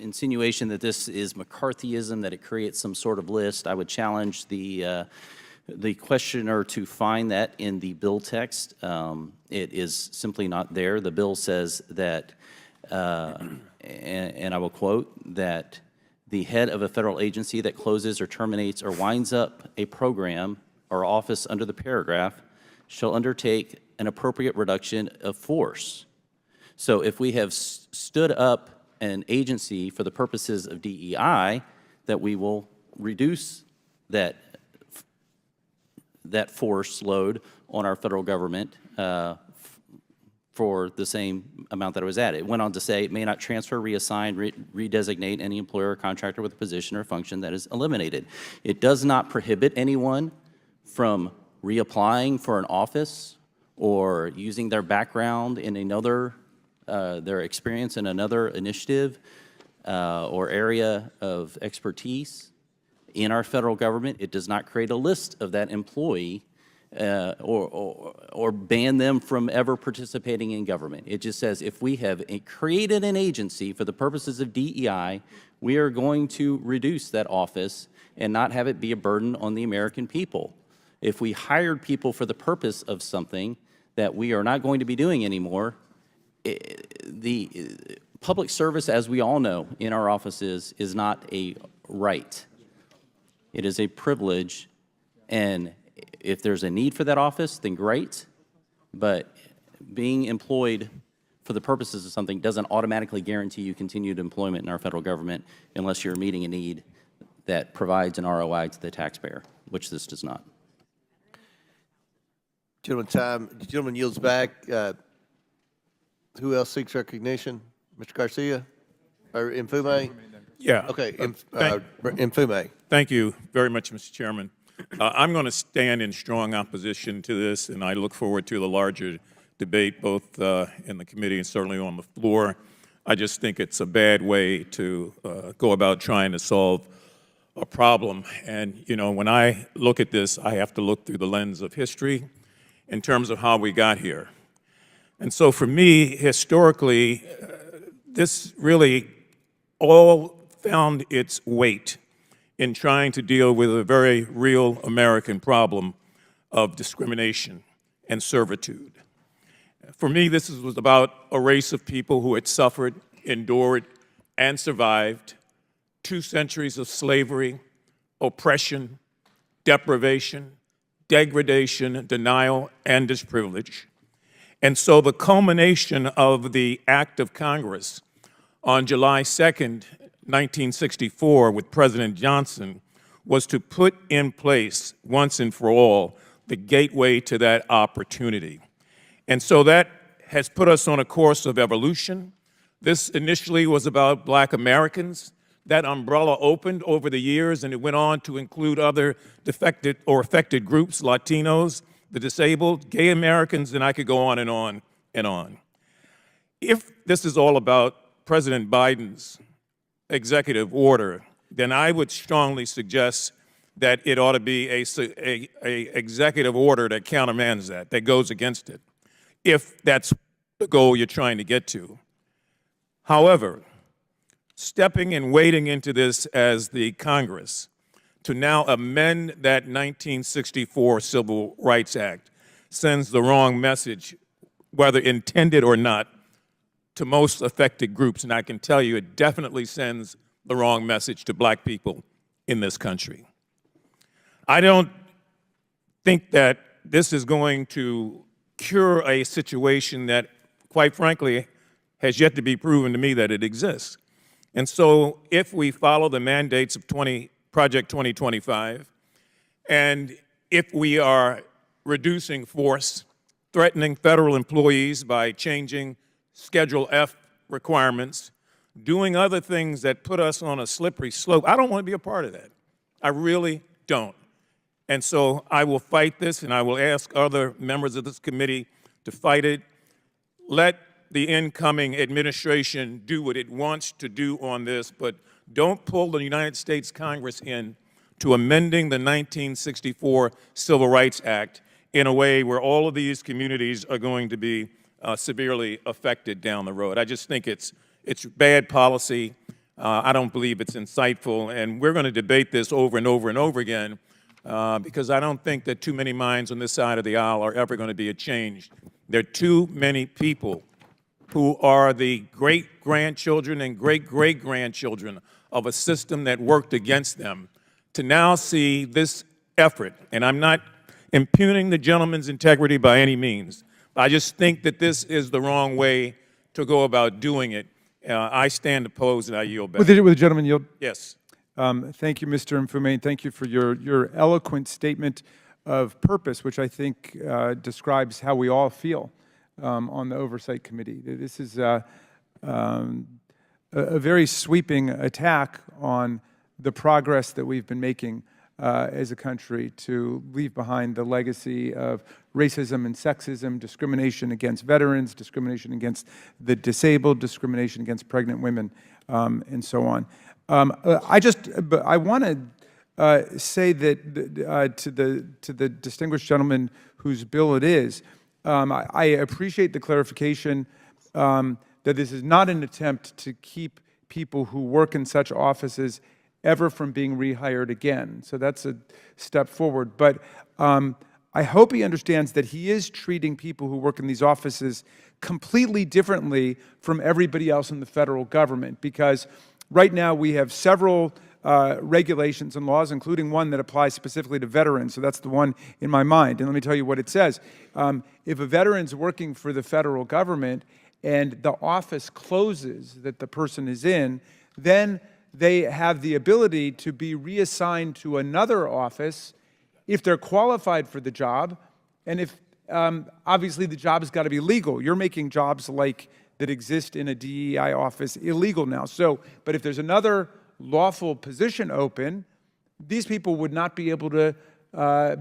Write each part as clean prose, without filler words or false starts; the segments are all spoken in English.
insinuation that this is McCarthyism, that it creates some sort of list. I would challenge the questioner to find that in the bill text. It is simply not there. The bill says that, and I will quote, that the head of a federal agency that closes or terminates or winds up a program or office under the paragraph shall undertake an appropriate reduction of force. So if we have stood up an agency for the purposes of DEI, that we will reduce that force load on our federal government for the same amount that it was at. It went on to say it may not transfer, reassign, redesignate any employer or contractor with a position or function that is eliminated. It does not prohibit anyone from reapplying for an office or using their background in another, their experience in another initiative or area of expertise in our federal government. It does not create a list of that employee or ban them from ever participating in government. It just says if we have created an agency for the purposes of DEI, we are going to reduce that office and not have it be a burden on the American people. If we hired people for the purpose of something that we are not going to be doing anymore, the public service, as we all know in our offices, is not a right. It is a privilege, and if there's a need for that office, then great, but being employed for the purposes of something doesn't automatically guarantee you continued employment in our federal government unless you're meeting a need that provides an ROI to the taxpayer, which this does not. Gentleman yields back. Who else seeks recognition? Mr. Garcia or Mfume? Yeah. Okay, Mfume. Thank you very much, Mr. Chairman. I'm going to stand in strong opposition to this, and I look forward to the larger debate both in the committee and certainly on the floor. I just think it's a bad way to go about trying to solve a problem. And, you know, when I look at this, I have to look through the lens of history in terms of how we got here. And so for me, historically, this really all found its weight in trying to deal with a very real American problem of discrimination and servitude. For me, this was about a race of people who had suffered, endured, and survived 2 centuries of slavery, oppression, deprivation, degradation, denial, and disprivilege. And so the culmination of the act of Congress on July 2nd, 1964, with President Johnson, was to put in place, once and for all, the gateway to that opportunity. And so that has put us on a course of evolution. This initially was about Black Americans. That umbrella opened over the years, and it went on to include other defected or affected groups, Latinos, the disabled, gay Americans, and I could go on and on and on. If this is all about President Biden's executive order, then I would strongly suggest that it ought to be a executive order that countermands that goes against it, if that's the goal you're trying to get to. However, stepping and wading into this as the Congress to now amend that 1964 Civil Rights Act sends the wrong message, whether intended or not, to most affected groups, and I can tell you it definitely sends the wrong message to Black people in this country. I don't think that this is going to cure a situation that, quite frankly, has yet to be proven to me that it exists. And so if we follow the mandates of Project 2025, and if we are reducing force, threatening federal employees by changing Schedule F requirements, doing other things that put us on a slippery slope, I don't want to be a part of that. I really don't. And so I will fight this, and I will ask other members of this committee to fight it. Let the incoming administration do what it wants to do on this, but don't pull the United States Congress in to amending the 1964 Civil Rights Act in a way where all of these communities are going to be severely affected down the road. I just think it's bad policy. I don't believe it's insightful, and we're going to debate this over and over and over again because I don't think that too many minds on this side of the aisle are ever going to be changed. There are too many people who are the great-grandchildren and great-great-grandchildren of a system that worked against them to now see this effort, and I'm not impugning the gentleman's integrity by any means. I just think that this is the wrong way to go about doing it. I stand opposed, and I yield back. With the gentleman yield. Yes. Thank you, Mr. Mfume, and thank you for your eloquent statement of purpose, which I think describes how we all feel on the Oversight Committee. This is a very sweeping attack on the progress that we've been making as a country to leave behind the legacy of racism and sexism, discrimination against veterans, discrimination against the disabled, discrimination against pregnant women, and so on. I want to say that to the distinguished gentleman whose bill it is, I appreciate the clarification that this is not an attempt to keep people who work in such offices ever from being rehired again. So that's a step forward. But I hope he understands that he is treating people who work in these offices completely differently from everybody else in the federal government, because right now we have several regulations and laws, including one that applies specifically to veterans. So that's the one in my mind. And let me tell you what it says. If a veteran's working for the federal government and the office closes that the person is in, then they have the ability to be reassigned to another office if they're qualified for the job, and if obviously the job has got to be legal. You're making jobs like that exist in a DEI office illegal now. So, but if there's another lawful position open, these people would not be able to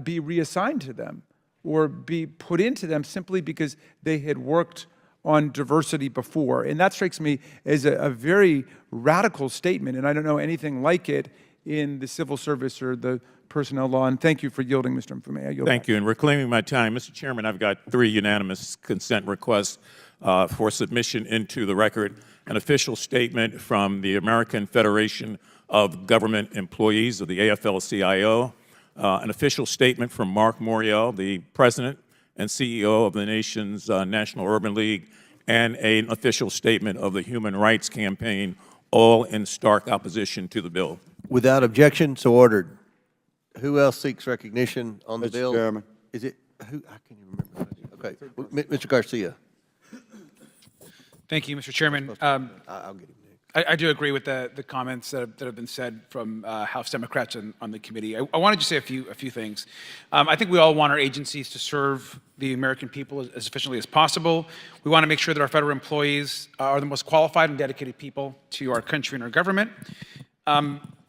be reassigned to them or be put into them simply because they had worked on diversity before. And that strikes me as a very radical statement, and I don't know anything like it in the civil service or the personnel law. And thank you for yielding, Mr. Mfume. Thank you. And reclaiming my time, Mr. Chairman, I've got 3 unanimous consent requests for submission into the record. An official statement from the American Federation of Government Employees, of the AFL-CIO, an official statement from Mark Morial, the President and CEO of the nation's National Urban League, and an official statement of the Human Rights Campaign, all in stark opposition to the bill. Without objection, so ordered. Who else seeks recognition on the Mr. bill? Chairman. Is it, who, I can't even remember. Okay, Mr. Garcia. Thank you, Mr. Chairman. I'll get him next. I do agree with the comments that have been said from House Democrats on the committee. I wanted to say a few things. I think we all want our agencies to serve the American people as efficiently as possible. We want to make sure that our federal employees are the most qualified and dedicated people to our country and our government.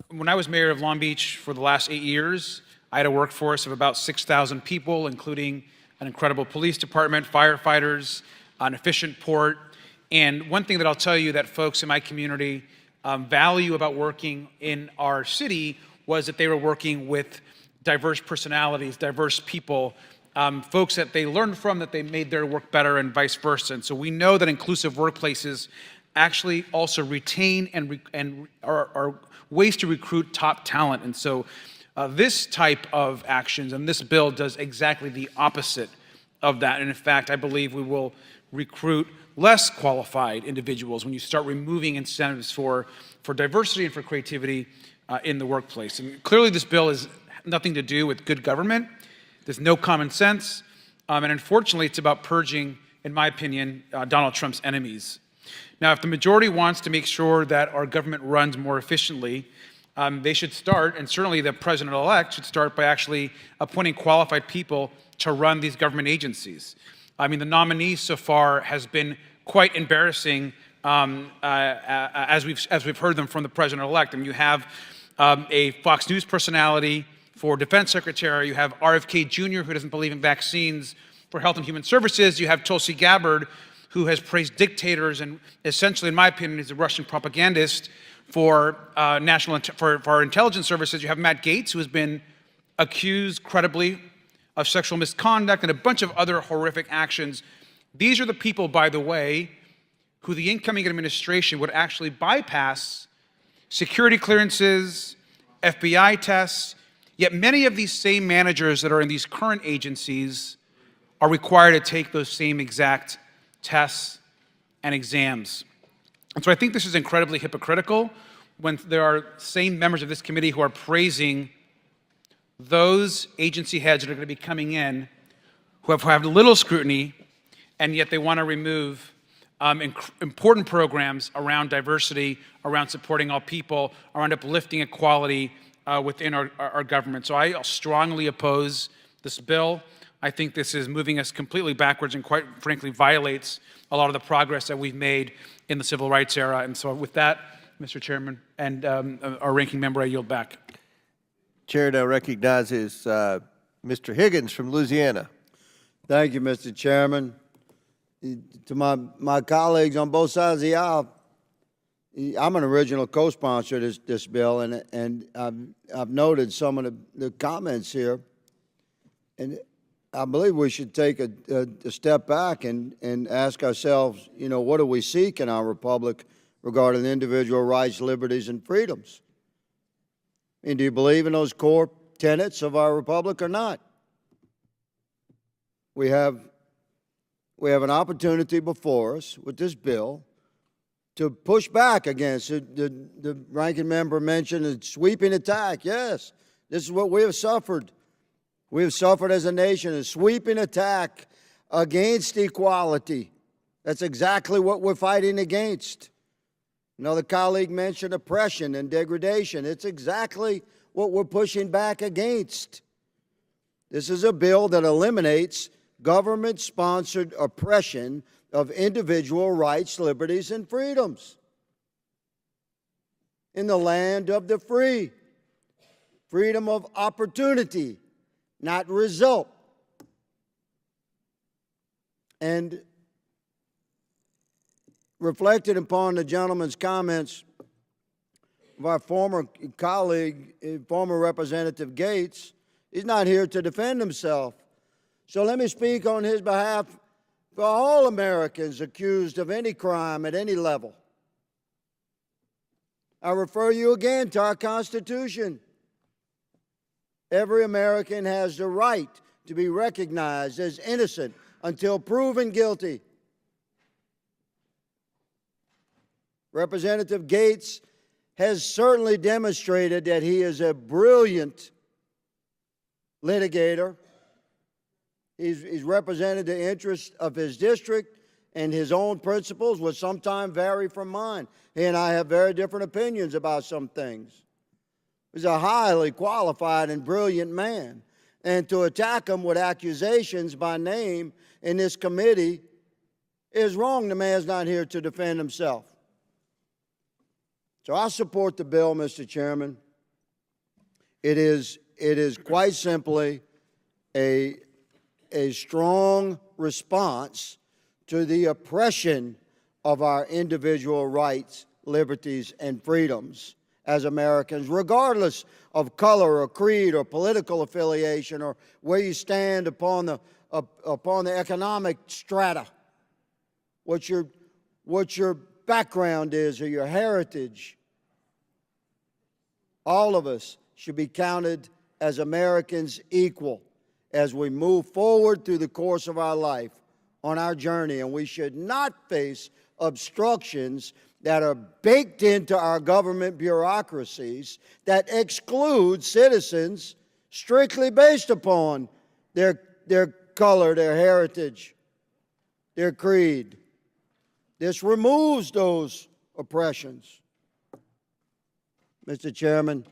When I was mayor of Long Beach for the last 8 years, I had a workforce of about 6,000 people, including an incredible police department, firefighters, an efficient port. And one thing that I'll tell you that folks in my community value about working in our city was that they were working with diverse personalities, diverse people, folks that they learned from, that they made their work better, and vice versa. And so we know that inclusive workplaces actually also retain and are ways to recruit top talent. And so this type of actions and this bill does exactly the opposite of that. And in fact, I believe we will recruit less qualified individuals when you start removing incentives for diversity and for creativity in the workplace. And clearly this bill has nothing to do with good government. There's no common sense. And unfortunately, it's about purging, in my opinion, Donald Trump's enemies. Now, if the majority wants to make sure that our government runs more efficiently, they should start, and certainly the president-elect should start by actually appointing qualified people to run these government agencies. I mean, the nominees so far has been quite embarrassing as we've heard them from the president-elect. I mean, you have a Fox News personality for defense secretary. You have RFK Jr., who doesn't believe in vaccines, for Health and Human Services. You have Tulsi Gabbard, who has praised dictators and essentially, in my opinion, is a Russian propagandist for our intelligence services. You have Matt Gaetz, who has been accused credibly of sexual misconduct and a bunch of other horrific actions. These are the people, by the way, who the incoming administration would actually bypass security clearances, FBI tests, yet many of these same managers that are in these current agencies are required to take those same exact tests and exams. And so I think this is incredibly hypocritical when there are same members of this committee who are praising those agency heads that are going to be coming in who have had little scrutiny, and yet they want to remove important programs around diversity, around supporting all people, around uplifting equality within our government. So I strongly oppose this bill. I think this is moving us completely backwards and quite frankly violates a lot of the progress that we've made in the civil rights era. And so with that, Mr. Chairman and our ranking member, I yield back. Chair now recognizes Mr. Higgins from Louisiana. Thank you, Mr. Chairman. To my colleagues on both sides of the aisle, I'm an original co-sponsor of this bill, and I've noted some of the comments here, and I believe we should take a step back and ask ourselves, you know, what do we seek in our republic regarding individual rights, liberties, and freedoms? And do you believe in those core tenets of our republic or not? We have an opportunity before us with this bill to push back against it. The ranking member mentioned a sweeping attack. Yes, this is what we have suffered. We have suffered as a nation, a sweeping attack against equality. That's exactly what we're fighting against. Another colleague mentioned oppression and degradation. It's exactly what we're pushing back against. This is a bill that eliminates government-sponsored oppression of individual rights, liberties, and freedoms in the land of the free. Freedom of opportunity, not result. And reflected upon the gentleman's comments of our former colleague, former Representative Gates, he's not here to defend himself. So let me speak on his behalf for all Americans accused of any crime at any level. I refer you again to our Constitution. Every American has the right to be recognized as innocent until proven guilty. Representative Gates has certainly demonstrated that he is a brilliant litigator. He's represented the interests of his district, and his own principles will sometimes vary from mine. He and I have very different opinions about some things. He's a highly qualified and brilliant man. And to attack him with accusations by name in this committee is wrong. The man's not here to defend himself. So I support the bill, Mr. Chairman. It is quite simply a strong response to the oppression of our individual rights, liberties, and freedoms as Americans, regardless of color or creed or political affiliation or where you stand upon the economic strata, what your background is or your heritage. All of us should be counted as Americans equal as we move forward through the course of our life on our journey, and we should not face obstructions that are baked into our government bureaucracies that exclude citizens strictly based upon their color, their heritage, their creed. This removes those oppressions. Mr. Chairman,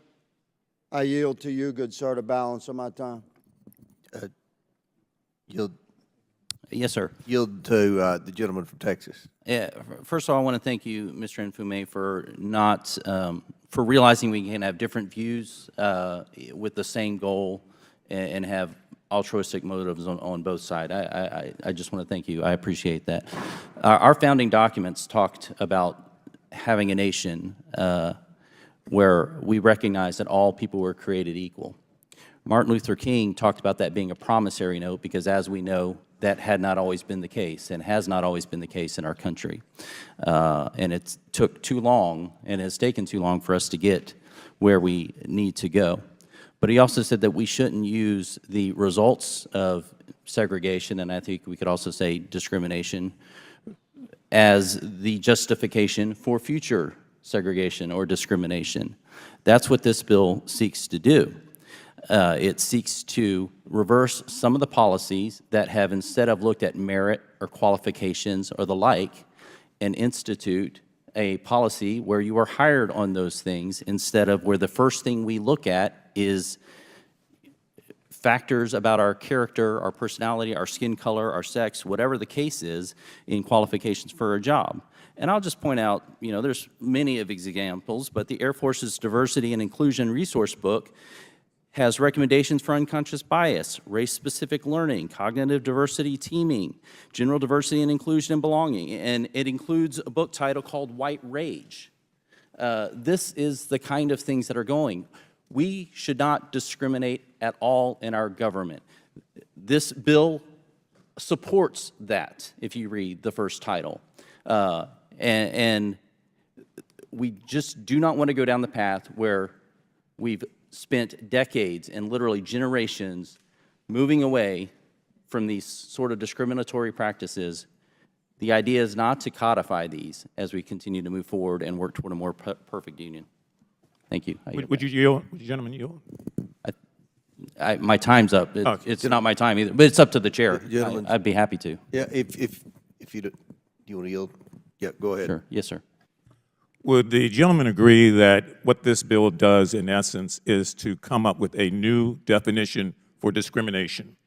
I yield to you, good sir, to balance of my time. Yes, sir. Yield to the gentleman from Texas. Yeah, first of all, I want to thank you, Mr. Nfume, for for realizing we can have different views with the same goal and have altruistic motives on both sides. I just want to thank you. I appreciate that. Our founding documents talked about having a nation where we recognize that all people were created equal. Martin Luther King talked about that being a promissory note because, as we know, that had not always been the case and has not always been the case in our country. And it took too long and has taken too long for us to get where we need to go. But he also said that we shouldn't use the results of segregation, and I think we could also say discrimination, as the justification for future segregation or discrimination. That's what this bill seeks to do. It seeks to reverse some of the policies that have, instead of looked at merit or qualifications or the like, and institute a policy where you are hired on those things instead of where the first thing we look at is factors about our character, our personality, our skin color, our sex, whatever the case is in qualifications for a job. And I'll just point out, you know, there's many of these examples, but the Air Force's Diversity and Inclusion Resource Book has recommendations for unconscious bias, race-specific learning, cognitive diversity teaming, general diversity and inclusion and belonging, and it includes a book title called White Rage. This is the kind of things that are going. We should not discriminate at all in our government. This bill supports that, if you read the first title. And we just do not want to go down the path where we've spent decades and literally generations moving away from these sort of discriminatory practices. The idea is not to codify these as we continue to move forward and work toward a more perfect union. Thank you. Would you yield? Would you gentlemen yield? My time's up. It's not my time either, but it's up to the chair. Gentlemen. I'd be happy to. Yeah, if you do you want to yield? Yeah, go ahead. Sure. Yes, sir. Would the gentleman agree that what this bill does, in essence, is to come up with a new definition for discrimination?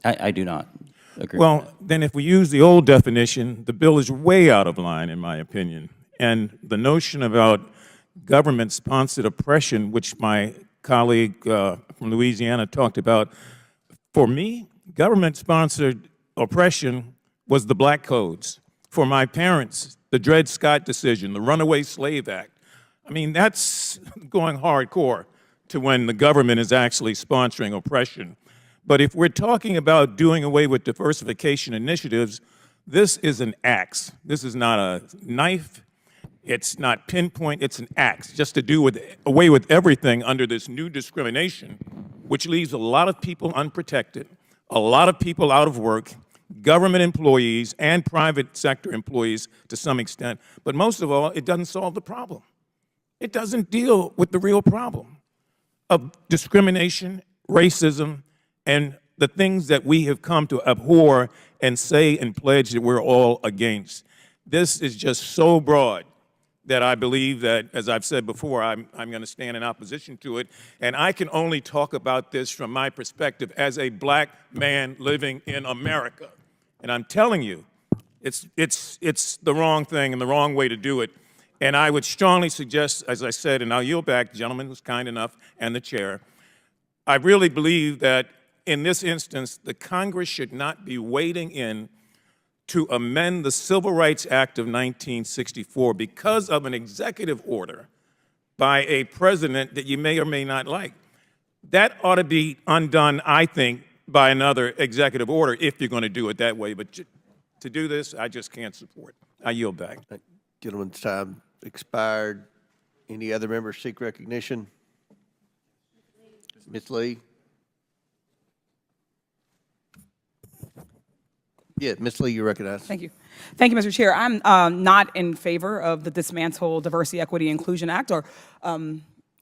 I do not agree. Well, then if we use the old definition, the bill is way out of line, in my opinion. And the notion about government-sponsored oppression, which my colleague from Louisiana talked about, for me, government-sponsored oppression was the Black Codes. For my parents, the Dred Scott decision, the Runaway Slave Act. I mean, that's going hardcore to when the government is actually sponsoring oppression. But if we're talking about doing away with diversification initiatives, this is an axe. This is not a knife. It's not pinpoint. It's an axe, just to do away with everything under this new discrimination, which leaves a lot of people unprotected, a lot of people out of work, government employees and private sector employees to some extent. But most of all, it doesn't solve the problem. It doesn't deal with the real problem of discrimination, racism, and the things that we have come to abhor and say and pledge that we're all against. This is just so broad that I believe that, as I've said before, I'm going to stand in opposition to it. And I can only talk about this from my perspective as a black man living in America. And I'm telling you, it's the wrong thing and the wrong way to do it. And I would strongly suggest, as I said, and I'll yield back, the gentleman who's kind enough, and the chair, I really believe that in this instance, the Congress should not be wading in to amend the Civil Rights Act of 1964 because of an executive order by a president that you may or may not like. That ought to be undone, I think, by another executive order if you're going to do it that way. But to do this, I just can't support. I yield back. Gentleman's time expired. Any other members seek recognition? Ms. Lee? Yeah, Ms. Lee, you're recognized. Thank you. Thank you, Mr. Chair. I'm not in favor of the Dismantle Diversity, Equity, Inclusion Act, or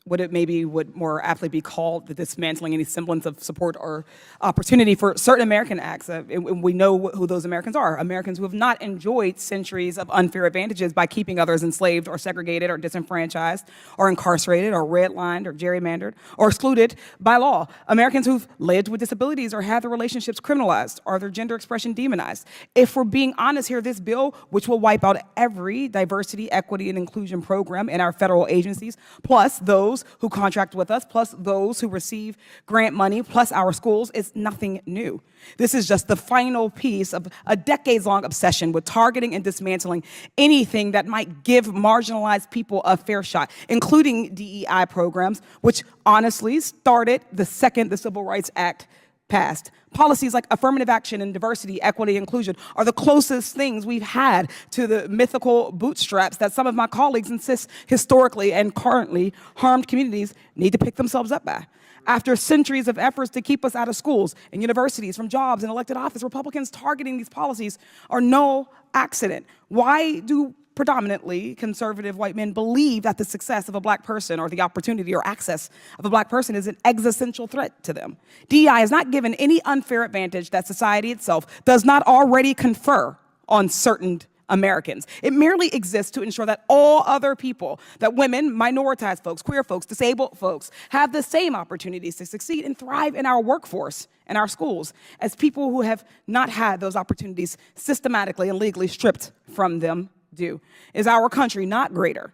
what it maybe would more aptly be called the dismantling any semblance of support or opportunity for certain American acts. We know who those Americans are, Americans who have not enjoyed centuries of unfair advantages by keeping others enslaved or segregated or disenfranchised or incarcerated or redlined or gerrymandered or excluded by law. Americans who've lived with disabilities or had their relationships criminalized or their gender expression demonized. If we're being honest here, this bill, which will wipe out every diversity, equity, and inclusion program in our federal agencies, plus those who contract with us, plus those who receive grant money, plus our schools, is nothing new. This is just the final piece of a decades-long obsession with targeting and dismantling anything that might give marginalized people a fair shot, including DEI programs, which honestly started the second the Civil Rights Act passed. Policies like affirmative action and diversity, equity, inclusion are the closest things we've had to the mythical bootstraps that some of my colleagues insist historically and currently harmed communities need to pick themselves up by. After centuries of efforts to keep us out of schools and universities, from jobs and elected office, Republicans targeting these policies are no accident. Why do predominantly conservative white men believe that the success of a black person or the opportunity or access of a black person is an existential threat to them? DEI is not given any unfair advantage that society itself does not already confer on certain Americans. It merely exists to ensure that all other people, that women, minoritized folks, queer folks, disabled folks, have the same opportunities to succeed and thrive in our workforce and our schools as people who have not had those opportunities systematically and legally stripped from them do. Is our country not greater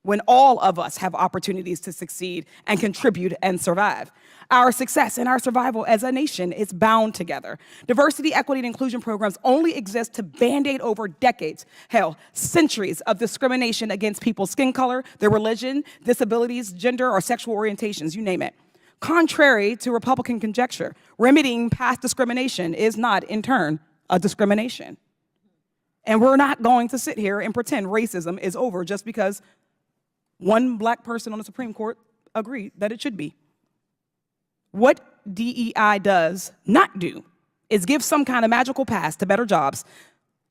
when all of us have opportunities to succeed and contribute and survive? Our success and our survival as a nation is bound together. Diversity, equity, and inclusion programs only exist to band-aid over decades, hell, centuries of discrimination against people's skin color, their religion, disabilities, gender, or sexual orientations, you name it. Contrary to Republican conjecture, remedying past discrimination is not, in turn, a discrimination. And we're not going to sit here and pretend racism is over just because one black person on the Supreme Court agreed that it should be. What DEI does not do is give some kind of magical pass to better jobs,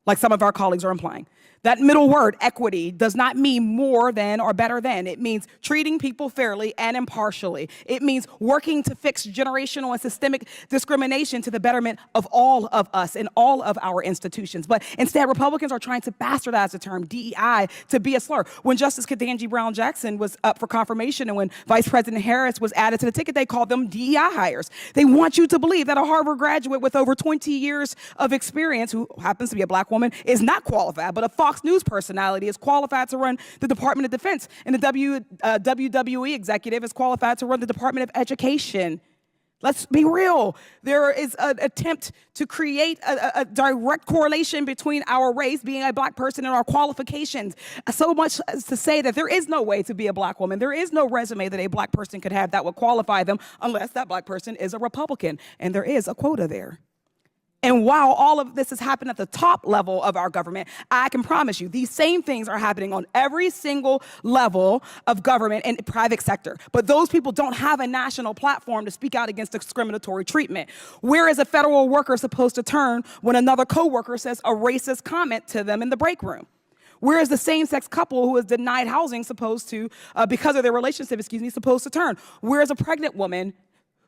like some of our colleagues are implying. That middle word, equity, does not mean more than or better than. It means treating people fairly and impartially. It means working to fix generational and systemic discrimination to the betterment of all of us in all of our institutions. But instead, Republicans are trying to bastardize the term DEI to be a slur. When Justice Ketanji Brown Jackson was up for confirmation and when Vice President Harris was added to the ticket, they called them DEI hires. They want you to believe that a Harvard graduate with over 20 years of experience, who happens to be a black woman, is not qualified, but a Fox News personality is qualified to run the Department of Defense, and the WWE executive is qualified to run the Department of Education. Let's be real. There is an attempt to create a direct correlation between our race, being a black person, and our qualifications. So much as to say that there is no way to be a black woman. There is no resume that a black person could have that would qualify them unless that black person is a Republican. And there is a quota there. And while all of this has happened at the top level of our government, I can promise you these same things are happening on every single level of government and private sector. But those people don't have a national platform to speak out against discriminatory treatment. Where is a federal worker supposed to turn when another coworker says a racist comment to them in the break room? Where is the same-sex couple who is denied housing supposed to, because of their relationship, supposed to turn? Where is a pregnant woman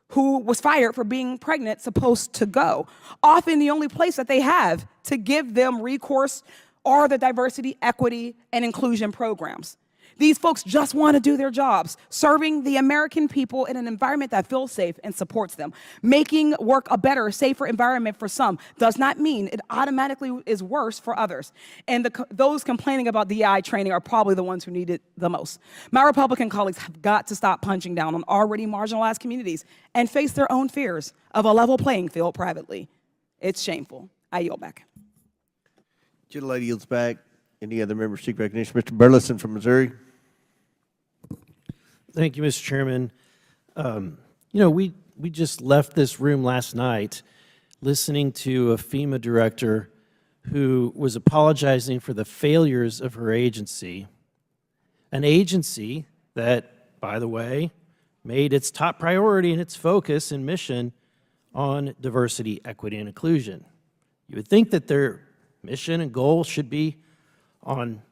who was fired for being pregnant supposed to go? Often the only place that they have to give them recourse are the diversity, equity, and inclusion programs. These folks just want to do their jobs, serving the American people in an environment that feels safe and supports them. Making work a better, safer environment for some does not mean it automatically is worse for others. And those complaining about DEI training are probably the ones who need it the most. My Republican colleagues have got to stop punching down on already marginalized communities and face their own fears of a level playing field privately. It's shameful. I yield back. Gentlelady yields back. Any other members seek recognition? Mr. Burleson from Missouri. Thank you, Mr. Chairman. We just left this room last night listening to a FEMA director who was apologizing for the failures of her agency, an agency that, by the way, made its top priority and its focus and mission on diversity, equity, and inclusion. You would think that their mission and goal should be on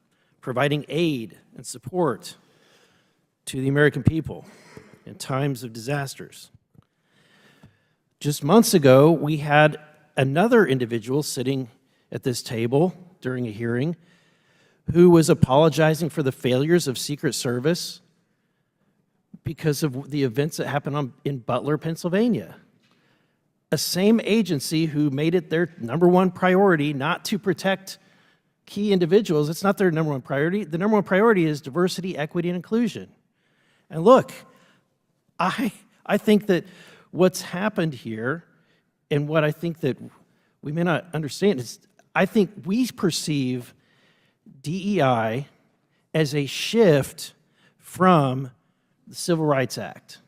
providing aid and support to the American people in times of disasters. Just months ago, we had another individual sitting at this table during a hearing who was apologizing for the failures of Secret Service because of the events that happened in Butler, Pennsylvania. A same agency who made it their #1 priority not to protect key individuals. It's not their #1 priority. The #1 priority is diversity, equity, and inclusion. And look, I think that what's happened here, and what I think that we may not understand, is I think we perceive DEI as a shift from the Civil Rights Act.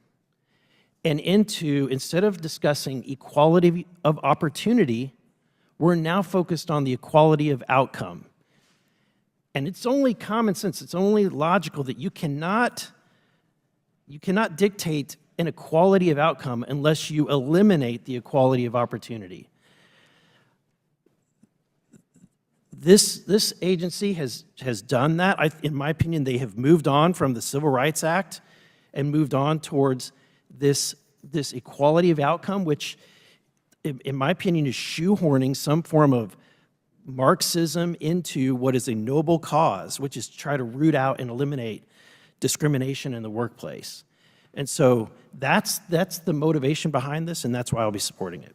and into, instead of discussing equality of opportunity, we're now focused on the equality of outcome. And it's only common sense, it's only logical that you cannot dictate an equality of outcome unless you eliminate the equality of opportunity. This agency has done that. In my opinion, they have moved on from the Civil Rights Act and moved on towards this equality of outcome, which, in my opinion, is shoehorning some form of Marxism into what is a noble cause, which is to try to root out and eliminate discrimination in the workplace. And so that's the motivation behind this, and that's why I'll be supporting it.